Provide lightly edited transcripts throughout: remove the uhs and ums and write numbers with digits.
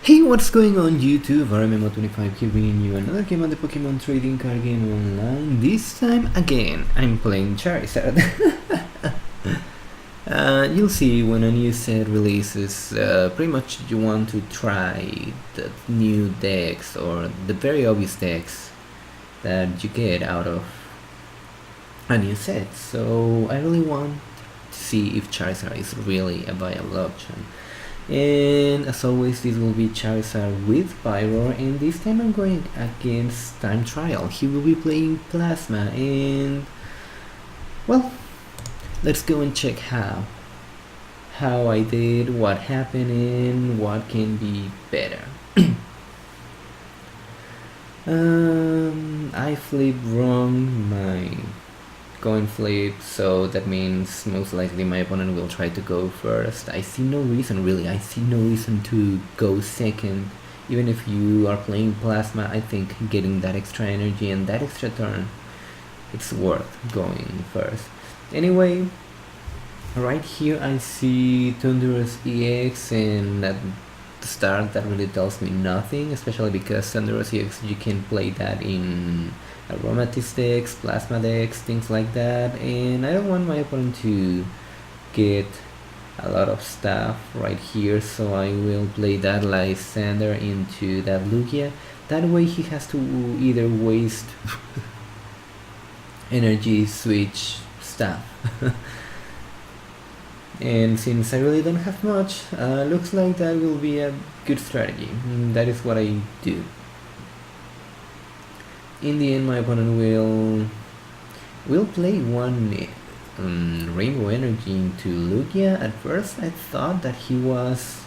Hey, what's going on YouTube? Rmmo25 here bringing you another game on the Pokemon trading card game online. This time again, I'm playing Charizard. You'll see when a new set releases, pretty much you want to try the new decks or the very obvious decks that you get out of a new set. So I really want to see if Charizard is really a viable option. And as always, this will be Charizard with Pyroar, and this time I'm going against TimeTrial. He will be playing Plasma, and well, let's go and check how I did, what happened, and what can be better. I flipped wrong my coin flip, so that means most likely my opponent will try to go first. I see no reason, really, I see no reason to go second. Even if you are playing Plasma, I think getting that extra energy and that extra turn, it's worth going first. Anyway, right here I see Thunderous EX, and at the start that really tells me nothing, especially because Thunderous EX, you can play that in Aromatisse decks, Plasma decks, things like that, and I don't want my opponent to get a lot of stuff right here, so I will play that Lysander into that Lugia. That way he has to either waste energy, switch stuff. And since I really don't have much, looks like that will be a good strategy. That is what I do. In the end, my opponent will play one Rainbow Energy into Lugia. At first I thought that he was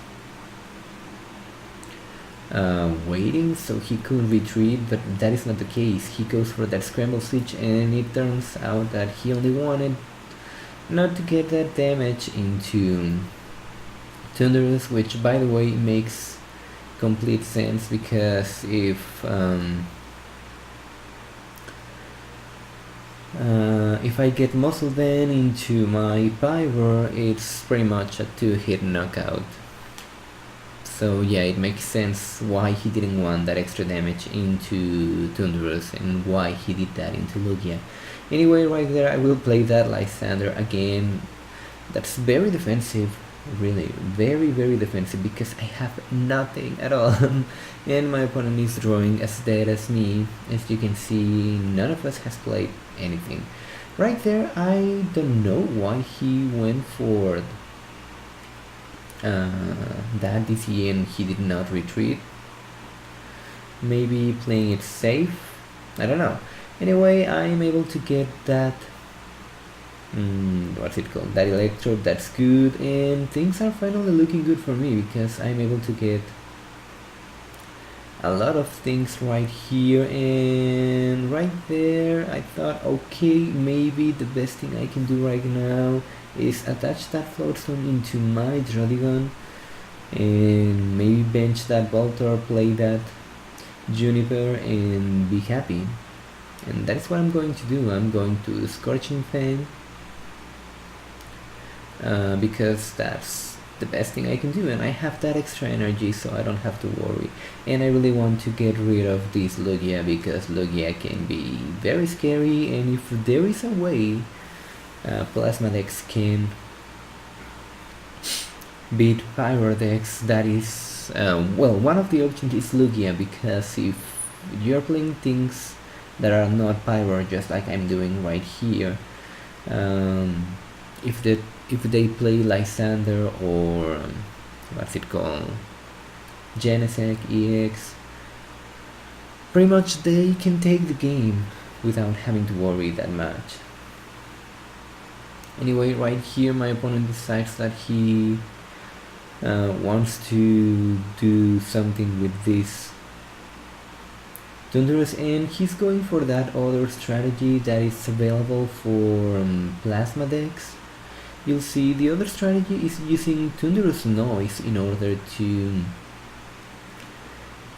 waiting so he could retreat, but that is not the case. He goes for that Scramble Switch, and it turns out that he only wanted not to get that damage into Thunderous, which by the way makes complete sense, because if I get Muscle then into my Pyroar, it's pretty much a 2-hit knockout. So yeah, it makes sense why he didn't want that extra damage into Thunderous and why he did that into Lugia. Anyway, right there I will play that Lysander again. That's very defensive, really, very defensive, because I have nothing at all. And my opponent is drawing as dead as me. As you can see, none of us has played anything. Right there, I don't know why he went for that DC and he did not retreat. Maybe playing it safe, I don't know. Anyway, I'm able to get that what's it called, that Electrode. That's good, and things are finally looking good for me, because I'm able to get a lot of things right here. And right there I thought, okay, maybe the best thing I can do right now is attach that Float Stone into my Drodigon and maybe bench that Voltor, play that Juniper, and be happy. And that's what I'm going to do. I'm going to Scorching Fang, because that's the best thing I can do, and I have that extra energy, so I don't have to worry. And I really want to get rid of this Lugia, because Lugia can be very scary, and if there is a way Plasma decks can beat Pyro decks, that is, well, one of the options is Lugia, because if you're playing things that are not Pyro, just like I'm doing right here, if they play Lysander or what's it called, Genesect EX, pretty much they can take the game without having to worry that much. Anyway, right here my opponent decides that he wants to do something with this Thunderous, and he's going for that other strategy that is available for Plasma decks. You'll see the other strategy is using Thunderous Noise in order to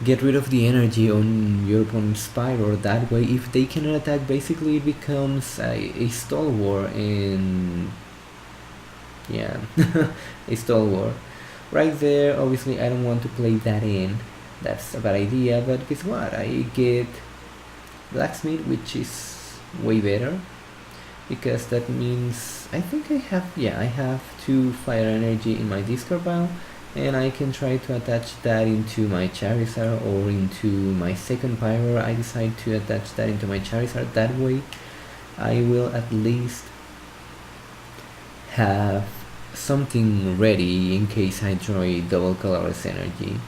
get rid of the energy on your opponent's Pyro. That way, if they cannot attack, basically it becomes a stall war, and yeah, a stall war. Right there, obviously I don't want to play that in. That's a bad idea, but guess what? I get Blacksmith, which is way better, because that means I think I have 2 fire energy in my discard pile, and I can try to attach that into my Charizard or into my second Pyroar. I decide to attach that into my Charizard. That way I will at least have something ready in case I draw a double colorless energy.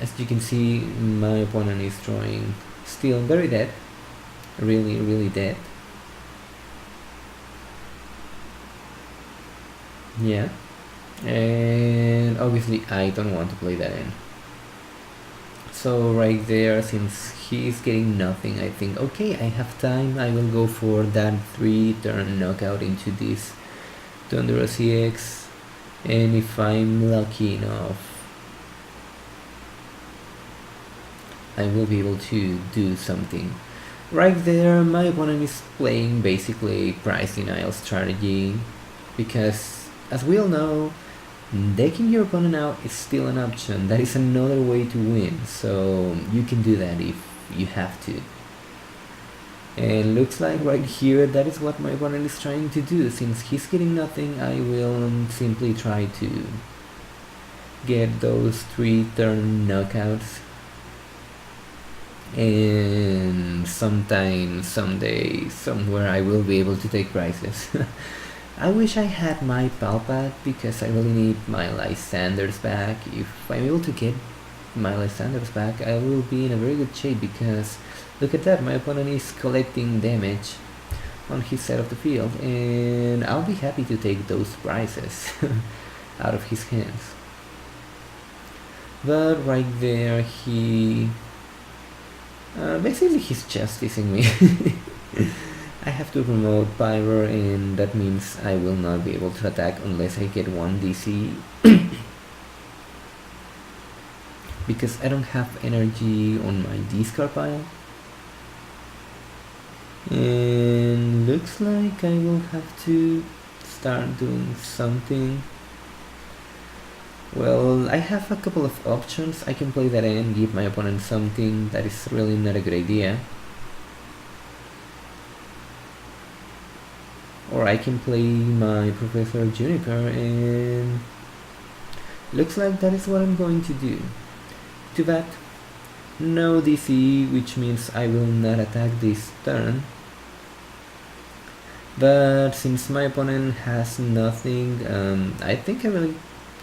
As you can see, my opponent is drawing still very dead, really dead. Yeah, and obviously I don't want to play that in. So right there, since he's getting nothing, I think, okay, I have time, I will go for that 3-turn knockout into this Thunderous EX, and if I'm lucky enough, I will be able to do something. Right there, my opponent is playing basically price denial strategy, because as we all know, decking your opponent out is still an option. That is another way to win, so you can do that if you have to. And looks like right here, that is what my opponent is trying to do. Since he's getting nothing, I will simply try to get those 3-turn knockouts, and sometime, someday, somewhere I will be able to take prizes. I wish I had my Palpat, because I really need my Lysanders back. If I'm able to get my Lysanders back, I will be in a very good shape, because look at that, my opponent is collecting damage on his side of the field, and I'll be happy to take those prizes out of his hands. But right there, basically he's justicing me. I have to promote Pyroar, and that means I will not be able to attack unless I get 1 DC. Because I don't have energy on my discard pile. And looks like I will have to start doing something. Well, I have a couple of options. I can play that in, give my opponent something. That is really not a good idea. Or I can play my Professor Juniper, and looks like that is what I'm going to do. Too bad, no DC, which means I will not attack this turn. But since my opponent has nothing, I think I really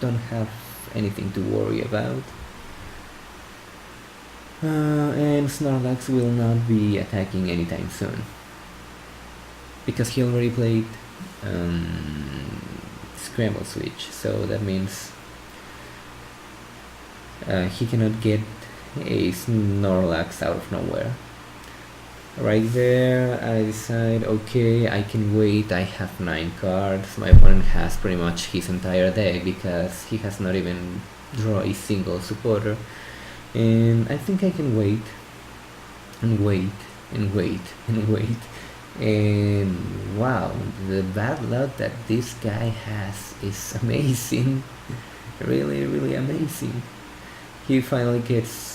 don't have anything to worry about. And Snorlax will not be attacking anytime soon, because he already played Scramble Switch, so that means he cannot get a Snorlax out of nowhere. Right there, I decide, okay, I can wait. I have 9 cards. My opponent has pretty much his entire deck, because he has not even drawn a single supporter. And I think I can wait, and wait, and wait, and wait. And wow, the bad luck that this guy has is amazing. Really amazing. He finally gets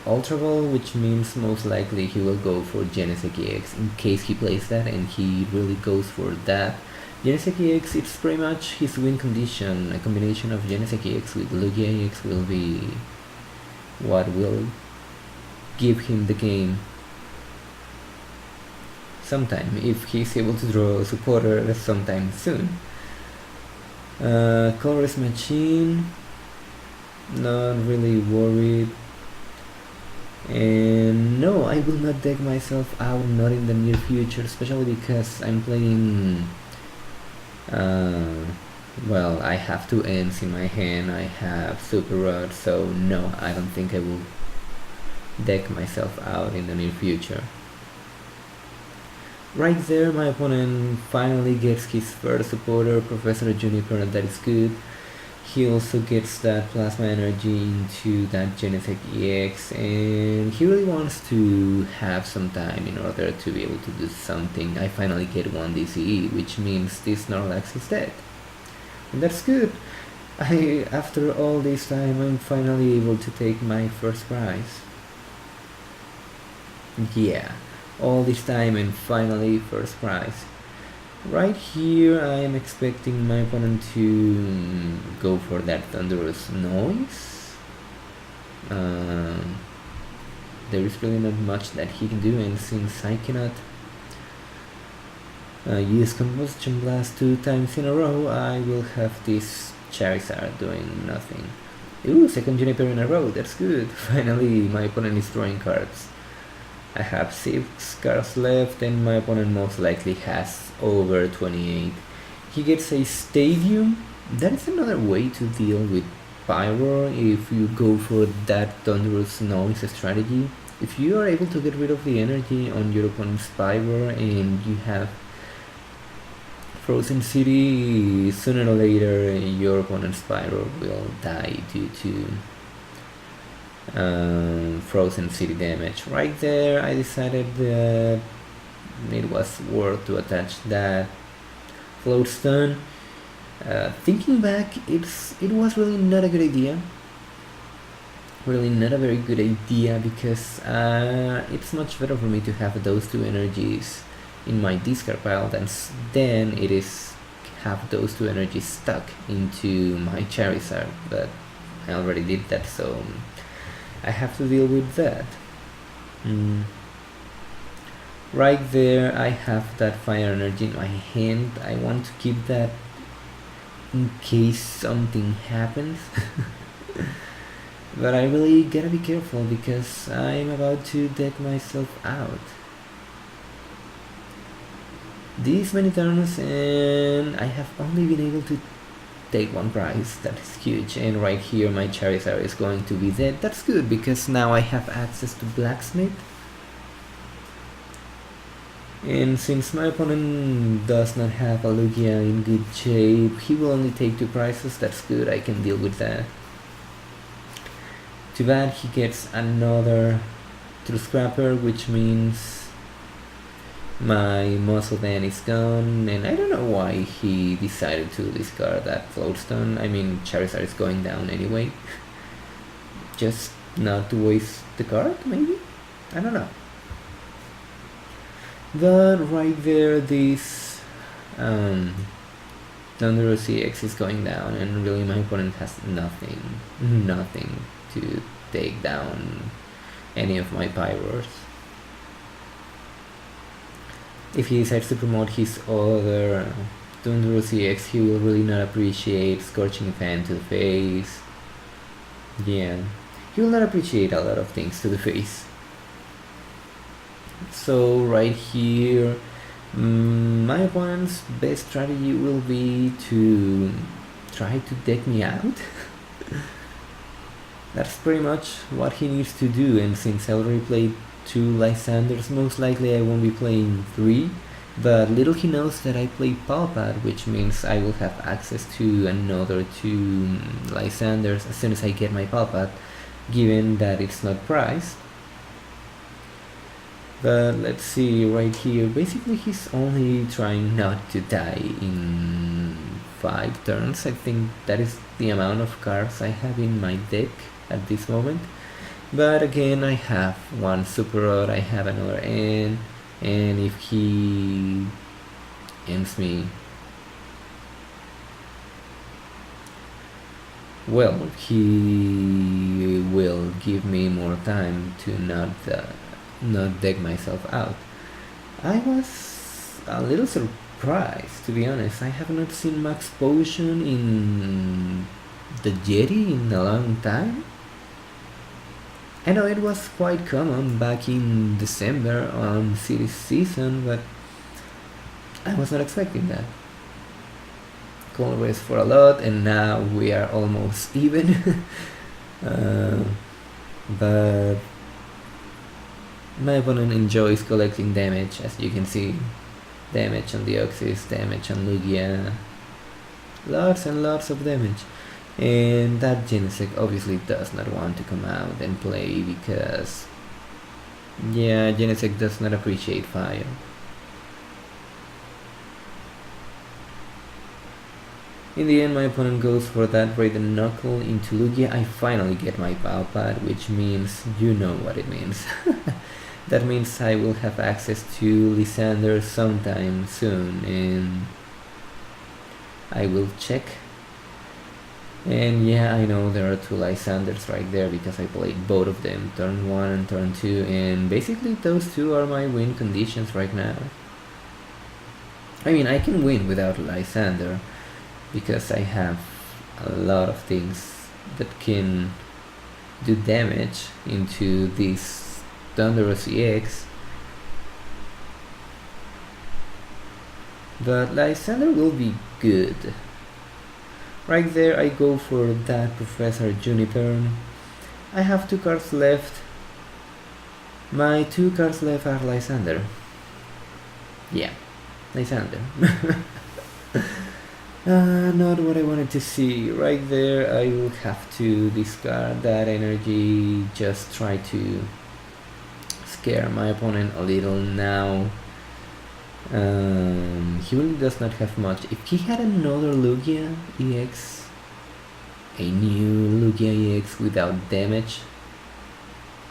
Ultra Ball, which means most likely he will go for Genesect EX in case he plays that, and he really goes for that. Genesect EX, it's pretty much his win condition. A combination of Genesect EX with Lugia EX will be what will give him the game sometime, if he's able to draw a supporter sometime soon. Colorless Machine, not really worried. And no, I will not deck myself out, not in the near future, especially because I'm playing, well, I have 2 ends in my hand, I have Super Rod, so no, I don't think I will deck myself out in the near future. Right there, my opponent finally gets his first supporter, Professor Juniper, that is good. He also gets that Plasma Energy into that Genesect EX, and he really wants to have some time in order to be able to do something. I finally get 1 DCE, which means this Snorlax is dead. And that's good. After all this time, I'm finally able to take my first prize. Yeah, all this time and finally first prize. Right here, I am expecting my opponent to go for that thunderous noise. There is really not much that he can do, and since I cannot use Combustion Blast 2 times in a row, I will have this Charizard doing nothing. Ooh, second Juniper in a row, that's good. Finally, my opponent is drawing cards. I have 6 cards left and my opponent most likely has over 28. He gets a Stadium. That is another way to deal with Pyroar if you go for that Thunderous Noise strategy. If you are able to get rid of the energy on your opponent's Pyroar and you have Frozen City, sooner or later your opponent's Pyroar will die due to Frozen City damage. Right there I decided that it was worth to attach that Float Stone. Thinking back, it was really not a good idea. Really not a very good idea because it's much better for me to have those two energies in my discard pile than it is have those two energies stuck into my Charizard, but I already did that, so I have to deal with that. Right there I have that fire energy in my hand. I want to keep that in case something happens. But I really gotta be careful because I'm about to deck myself out. These many turns and I have only been able to take one prize. That is huge. And right here my Charizard is going to be dead. That's good because now I have access to Blacksmith. And since my opponent does not have a Lugia in good shape, he will only take 2 prizes. That's good, I can deal with that. Too bad he gets another True Scrapper, which means my Muscle Man is gone, and I don't know why he decided to discard that Float Stone. I mean, Charizard is going down anyway. Just not to waste the card, maybe? I don't know. But right there, this Thunderous EX is going down, and really my opponent has nothing to take down any of my Pyroars. If he decides to promote his other Thunderous EX, he will really not appreciate Scorching Fan to the face. Yeah, he will not appreciate a lot of things to the face. So right here, my opponent's best strategy will be to try to deck me out. That's pretty much what he needs to do, and since I already played 2 Lysanders, most likely I won't be playing 3, but little he knows that I play Palpad, which means I will have access to another 2 Lysanders as soon as I get my Palpad, given that it's not priced. But let's see right here, basically he's only trying not to die in 5 turns. I think that is the amount of cards I have in my deck at this moment. But again, I have one Super Rod, I have another N, and if he ends me, well, he will give me more time to not deck myself out. I was a little surprised, to be honest. I have not seen Max Potion in the Yeti in a long time. I know it was quite common back in December on series season, but I was not expecting that. Cold Race for a lot, and now we are almost even. But my opponent enjoys collecting damage, as you can see. Damage on Deoxys, damage on Lugia. Lots and lots of damage. And that Genesect obviously does not want to come out and play because, yeah, Genesect does not appreciate fire. In the end, my opponent goes for that Raiden Knuckle into Lugia. I finally get my Pow Pad, which means you know what it means. That means I will have access to Lysander sometime soon, and I will check. And yeah, I know there are two Lysanders right there because I played both of them, turn 1 and turn 2, and basically those two are my win conditions right now. I mean, I can win without Lysander because I have a lot of things that can do damage into this Thunderous EX. But Lysander will be good. Right there I go for that Professor Juniper. I have 2 cards left. My 2 cards left are Lysander. Yeah, Lysander. Not what I wanted to see. Right there I will have to discard that energy, just try to scare my opponent a little now. He really does not have much. If he had another Lugia EX, a new Lugia EX without damage,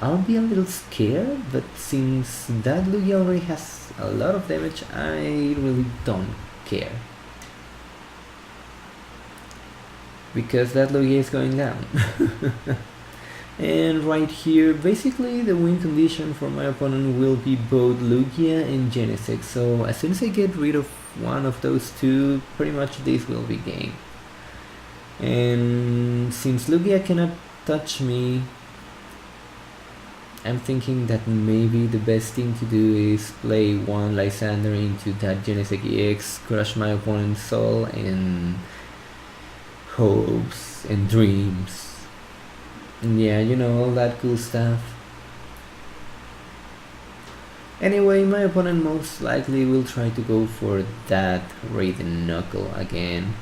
I'll be a little scared, but since that Lugia already has a lot of damage, I really don't care. Because that Lugia is going down. And right here, basically the win condition for my opponent will be both Lugia and Genesect. So as soon as I get rid of one of those two, pretty much this will be game. And since Lugia cannot touch me, I'm thinking that maybe the best thing to do is play one Lysander into that Genesect EX, crush my opponent's soul, and hopes and dreams. Yeah, you know, all that cool stuff. Anyway, my opponent most likely will try to go for that Raiden Knuckle again.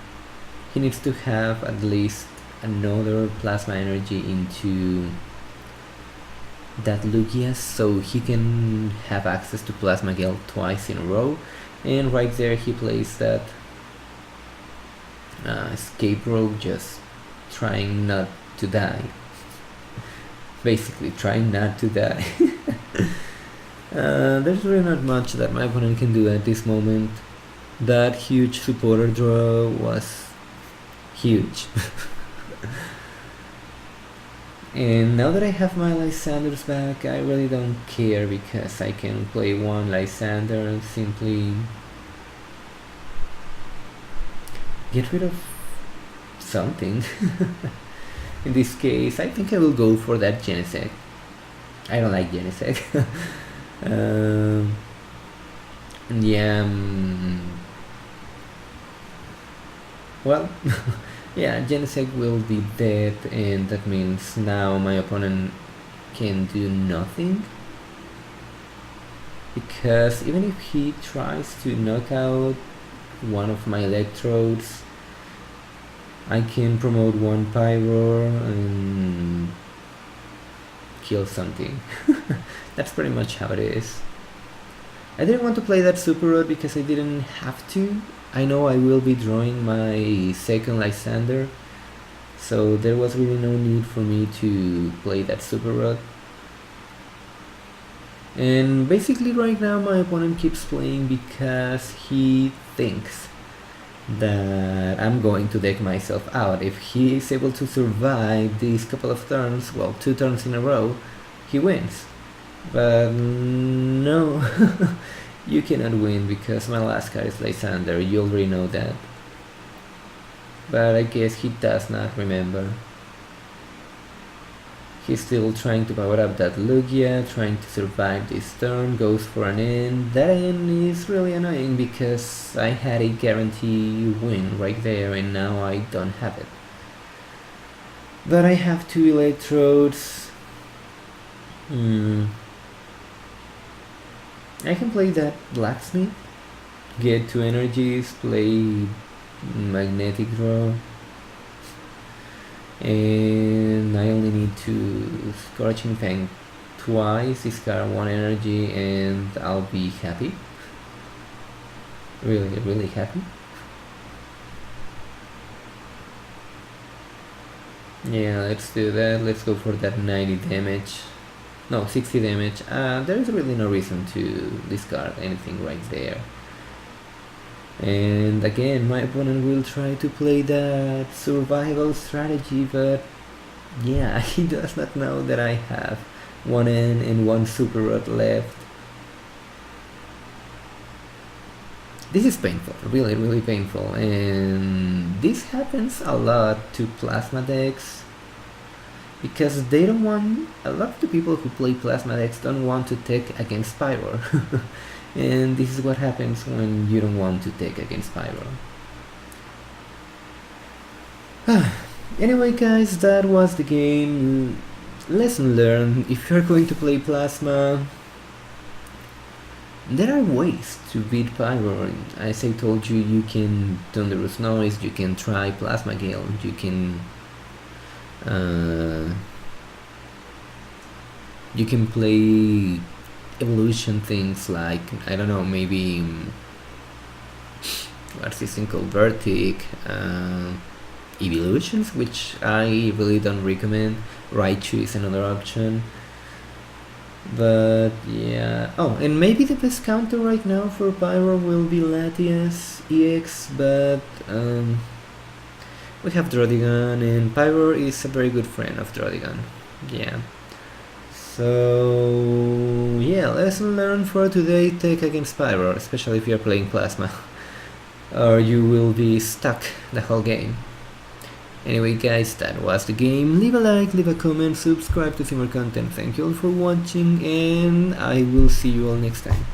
He needs to have at least another Plasma Energy into that Lugia so he can have access to Plasma Gale twice in a row. And right there he plays that Escape Rope, just trying not to die. Basically trying not to die. There's really not much that my opponent can do at this moment. That huge supporter draw was huge. And now that I have my Lysanders back, I really don't care because I can play one Lysander and simply get rid of something. In this case, I think I will go for that Genesect. I don't like Genesect. Yeah. Well, yeah, Genesect will be dead, and that means now my opponent can do nothing. Because even if he tries to knock out one of my Electrodes, I can promote one Pyroar and kill something. That's pretty much how it is. I didn't want to play that Super Rod because I didn't have to. I know I will be drawing my second Lysander, so there was really no need for me to play that Super Rod. And basically right now my opponent keeps playing because he thinks that I'm going to deck myself out. If he is able to survive these couple of turns, well, 2 turns in a row, he wins. But no, you cannot win because my last card is Lysander, you already know that. But I guess he does not remember. He's still trying to power up that Lugia, trying to survive this turn, goes for an end. That end is really annoying because I had a guarantee win right there and now I don't have it. But I have 2 Electrodes. I can play that Blacksmith, get 2 energies, play Magnetic Draw. And I only need to Scorching Fang twice, discard 1 energy, and I'll be happy. Really, really happy. Yeah, let's do that. Let's go for that 90 damage. No, 60 damage. There's really no reason to discard anything right there. And again, my opponent will try to play that survival strategy, but yeah, he does not know that I have one N and one Super Rod left. This is painful, really, really painful, and this happens a lot to Plasma decks because they don't want, a lot of the people who play Plasma decks don't want to take against Pyroar. And this is what happens when you don't want to take against Pyroar. Anyway guys, that was the game. Lesson learned: if you're going to play Plasma, there are ways to beat Pyroar. As I told you, you can Thunderous Noise, you can try Plasma Gale, you can play evolution things like, I don't know, maybe what's this thing called, Vertic, Evolutions, which I really don't recommend. Raichu is another option. But yeah, oh, and maybe the best counter right now for Pyroar will be Latias EX, but we have Drodigan, and Pyroar is a very good friend of Drodigan. Yeah. So yeah, lesson learned for today: take against Pyroar, especially if you're playing Plasma, or you will be stuck the whole game. Anyway guys, that was the game. Leave a like, leave a comment, subscribe to see more content. Thank you all for watching, and I will see you all next time.